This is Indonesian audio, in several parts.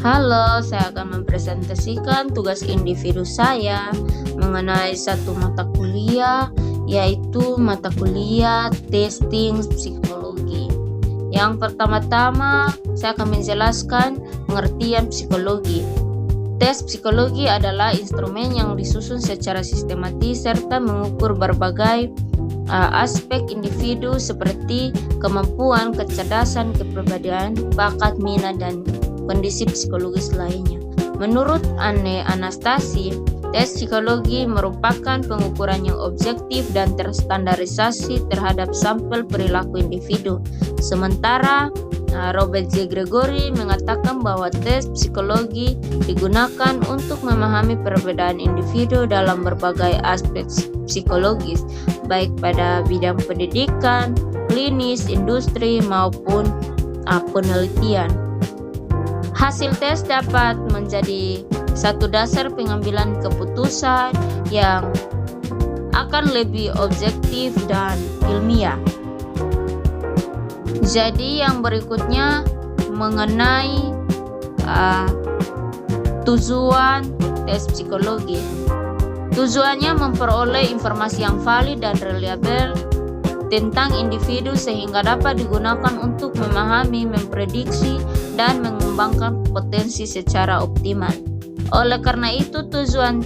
Halo, saya akan mempresentasikan tugas individu saya mengenai satu mata kuliah, yaitu mata kuliah testing psikologi. Yang pertama-tama, saya akan menjelaskan pengertian psikologi. Tes psikologi adalah instrumen yang disusun secara sistematis serta mengukur berbagai aspek individu seperti kemampuan, kecerdasan, kepribadian, bakat, minat, dan kondisi psikologis lainnya. Menurut Anne Anastasi, tes psikologi merupakan pengukuran yang objektif dan terstandarisasi terhadap sampel perilaku individu. Sementara Robert J. Gregory mengatakan bahwa tes psikologi digunakan untuk memahami perbedaan individu dalam berbagai aspek psikologis, baik pada bidang pendidikan, klinis, industri, maupun penelitian. Hasil tes dapat menjadi satu dasar pengambilan keputusan yang akan lebih objektif dan ilmiah. Jadi yang berikutnya mengenai tujuan tes psikologi. Tujuannya memperoleh informasi yang valid dan reliabel tentang individu sehingga dapat digunakan untuk memahami, memprediksi, dan mengembangkan potensi secara optimal. Oleh karena itu, tujuan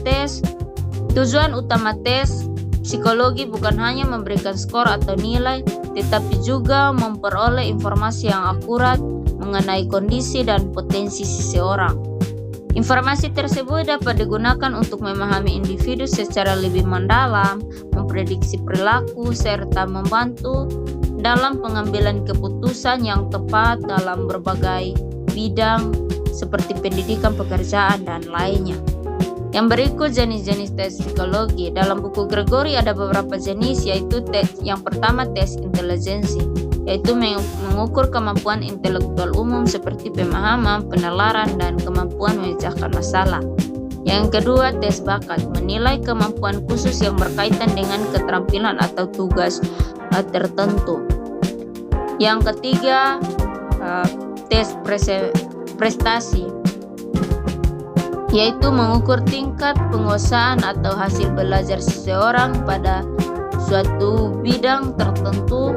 utama tes psikologi bukan hanya memberikan skor atau nilai, tetapi juga memperoleh informasi yang akurat mengenai kondisi dan potensi seseorang. Informasi tersebut dapat digunakan untuk memahami individu secara lebih mendalam, memprediksi perilaku, serta membantu dalam pengambilan keputusan yang tepat dalam berbagai bidang seperti pendidikan, pekerjaan, dan lainnya. Yang berikut jenis-jenis tes psikologi. Dalam buku Gregory ada beberapa jenis, yaitu yang pertama tes intelijensi, yaitu mengukur kemampuan intelektual umum seperti pemahaman, penalaran, dan kemampuan memecahkan masalah. Yang kedua, tes bakat, menilai kemampuan khusus yang berkaitan dengan keterampilan atau tugas tertentu. Yang ketiga, tes prestasi, yaitu mengukur tingkat penguasaan atau hasil belajar seseorang pada suatu bidang tertentu.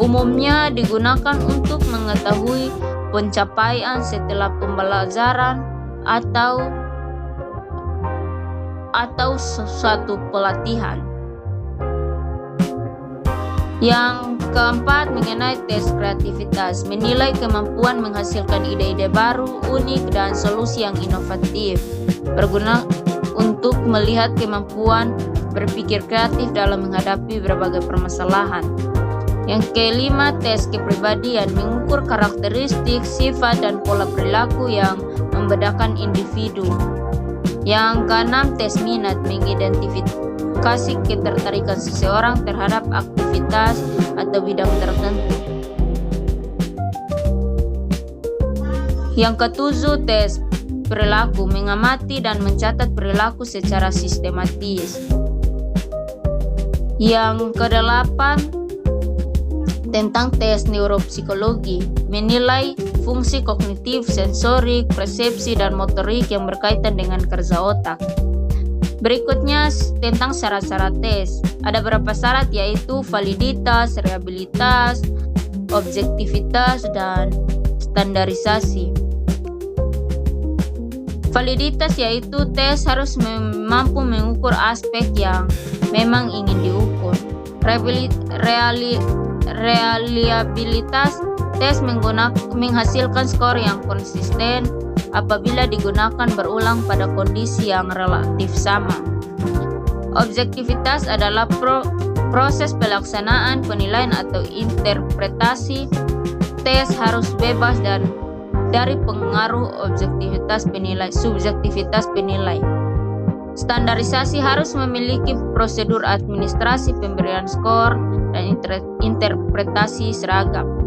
Umumnya digunakan untuk mengetahui pencapaian setelah pembelajaran atau suatu pelatihan. Yang keempat, mengenai tes kreativitas, menilai kemampuan menghasilkan ide-ide baru, unik, dan solusi yang inovatif. Berguna untuk melihat kemampuan berpikir kreatif dalam menghadapi berbagai permasalahan. Yang kelima, tes kepribadian, mengukur karakteristik, sifat, dan pola perilaku yang membedakan individu. Yang keenam, tes minat, mengidentifikasi ketertarikan seseorang terhadap aktivitas atau bidang tertentu. Yang ketujuh, tes perilaku, mengamati dan mencatat perilaku secara sistematis. Yang kedelapan, tentang tes neuropsikologi, menilai fungsi kognitif, sensorik, persepsi, dan motorik yang berkaitan dengan kerja otak. Berikutnya tentang syarat-syarat tes. Ada beberapa syarat, yaitu validitas, reliabilitas, objektivitas, dan standarisasi. Validitas yaitu tes harus mampu mengukur aspek yang memang ingin diukur. Reliabilitas, tes menghasilkan skor yang konsisten apabila digunakan berulang pada kondisi yang relatif sama. Objektivitas adalah proses pelaksanaan, penilaian, atau interpretasi. Tes harus bebas dari pengaruh subjektivitas penilai. Standarisasi harus memiliki prosedur administrasi pemberian skor dan interpretasi seragam.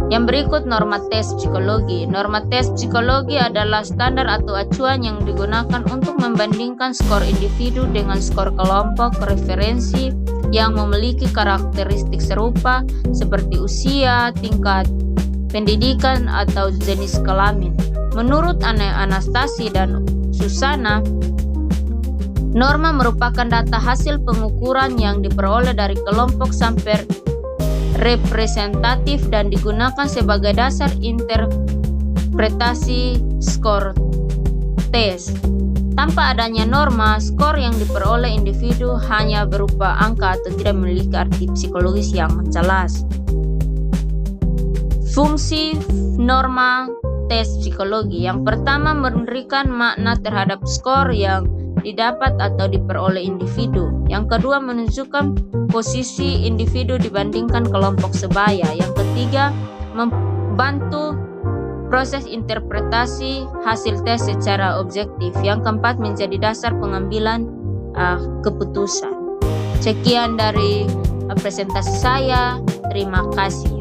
Yang berikut norma tes psikologi. Norma tes psikologi adalah standar atau acuan yang digunakan untuk membandingkan skor individu dengan skor kelompok referensi yang memiliki karakteristik serupa seperti usia, tingkat pendidikan, atau jenis kelamin. Menurut Anastasi dan Susana, norma merupakan data hasil pengukuran yang diperoleh dari kelompok sampel representatif dan digunakan sebagai dasar interpretasi skor tes. Tanpa adanya norma, skor yang diperoleh individu hanya berupa angka atau tidak memiliki arti psikologis yang jelas. Fungsi norma tes psikologi. Yang pertama, memberikan makna terhadap skor yang didapat atau diperoleh individu. Yang kedua, menunjukkan posisi individu dibandingkan kelompok sebaya. Yang ketiga, membantu proses interpretasi hasil tes secara objektif. Yang keempat, menjadi dasar pengambilan keputusan. Sekian dari presentasi saya. Terima kasih.